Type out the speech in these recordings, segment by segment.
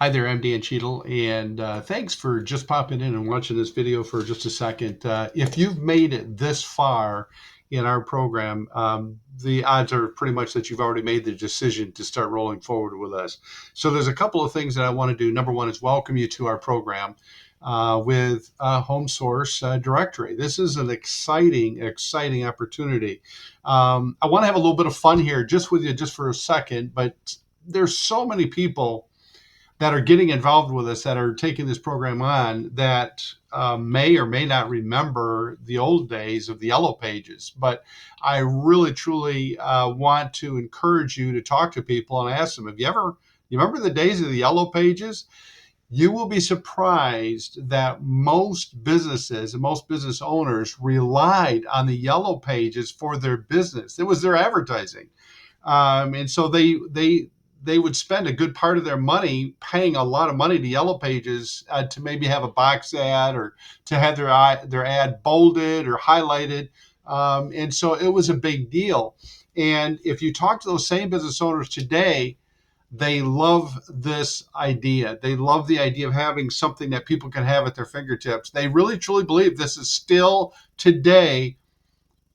Hi there, MD and Cheadle, and thanks for just popping in and watching this video for just a second. If you've made it this far in our program, the odds are pretty much that you've already made the decision to start rolling forward with us. So there's a couple of things that I want to do. Number one is welcome you to our program with Home Source Directory. This is an exciting opportunity. I want to have a little bit of fun here just with you just for a second, but there's so many people that are getting involved with us that are taking this program on that may or may not remember the old days of the yellow pages. But I really truly want to encourage you to talk to people and ask them, you remember the days of the yellow pages? You will be surprised that most businesses and most business owners relied on the yellow pages for their business. It was their advertising. And so they would spend a good part of their money paying a lot of money to Yellow Pages to maybe have a box ad or to have their ad bolded or highlighted. And so it was a big deal. And if you talk to those same business owners today, they love this idea. They love the idea of having something that people can have at their fingertips. They really truly believe this is still today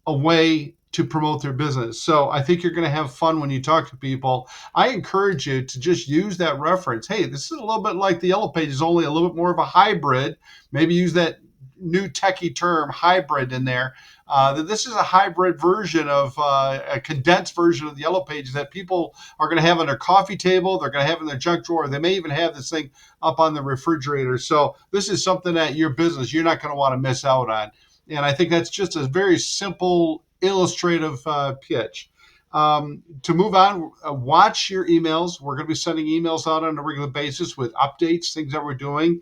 a way to promote their business. So I think you're going to have fun when you talk to people. I encourage you to just use that reference. Hey, this is a little bit like the Yellow Pages, only a little bit more of a hybrid. Maybe use that new techie term hybrid in there. That this is a hybrid version of a condensed version of the Yellow Pages that people are going to have on their coffee table. They're going to have in their junk drawer. They may even have this thing up on the refrigerator. So this is something that your business you're not going to want to miss out on. And I think that's just a very simple illustrative pitch. To move on, watch your emails. We're going to be sending emails out on a regular basis with updates, things that we're doing.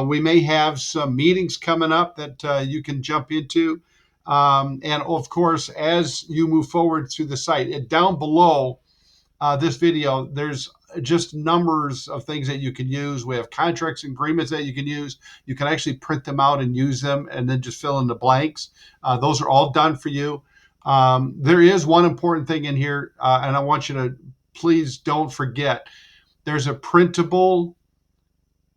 We may have some meetings coming up that you can jump into. And of course, as you move forward through the site, down below this video, there's just numbers of things that you can use. We have contracts and agreements that you can use. You can actually print them out and use them and then just fill in the blanks. Those are all done for you. There is one important thing in here, and I want you to please don't forget. There's a printable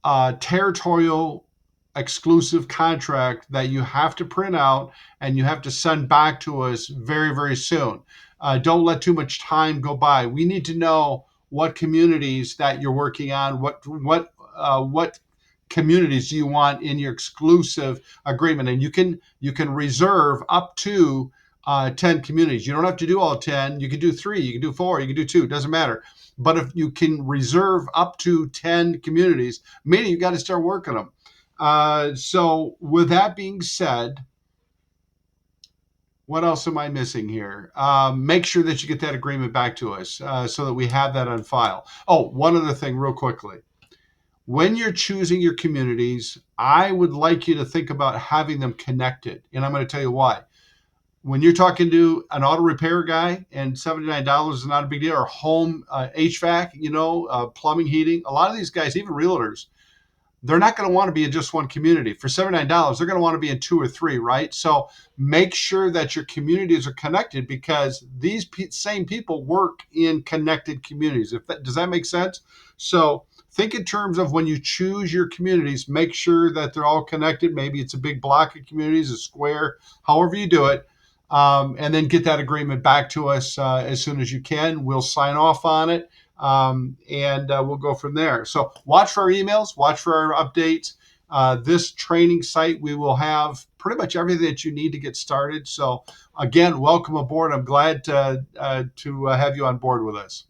territorial exclusive contract that you have to print out and you have to send back to us very, very soon. Don't let too much time go by. We need to know what communities that you're working on, what communities do you want in your exclusive agreement, and you can reserve up to 10 communities. You don't have to do all 10. You can do 3, you can do 4, you can do 2. It doesn't matter. But if you can reserve up to 10 communities, meaning you got to start working them. So with that being said, what else am I missing here? Make sure that you get that agreement back to us so that we have that on file. Oh, one other thing real quickly. When you're choosing your communities, I would like you to think about having them connected. And I'm going to tell you why. When you're talking to an auto repair guy and $79 is not a big deal, or home HVAC, plumbing, heating, a lot of these guys, even realtors, they're not going to want to be in just one community. For $79, they're going to want to be in 2 or 3, right? So make sure that your communities are connected because these same people work in connected communities. Does that make sense? So think in terms of when you choose your communities, make sure that they're all connected. Maybe it's a big block of communities, a square, however you do it. And then get that agreement back to us as soon as you can. We'll sign off on it, and we'll go from there. So watch for our emails, watch for our updates. This training site, we will have pretty much everything that you need to get started. So again, welcome aboard. I'm glad to have you on board with us.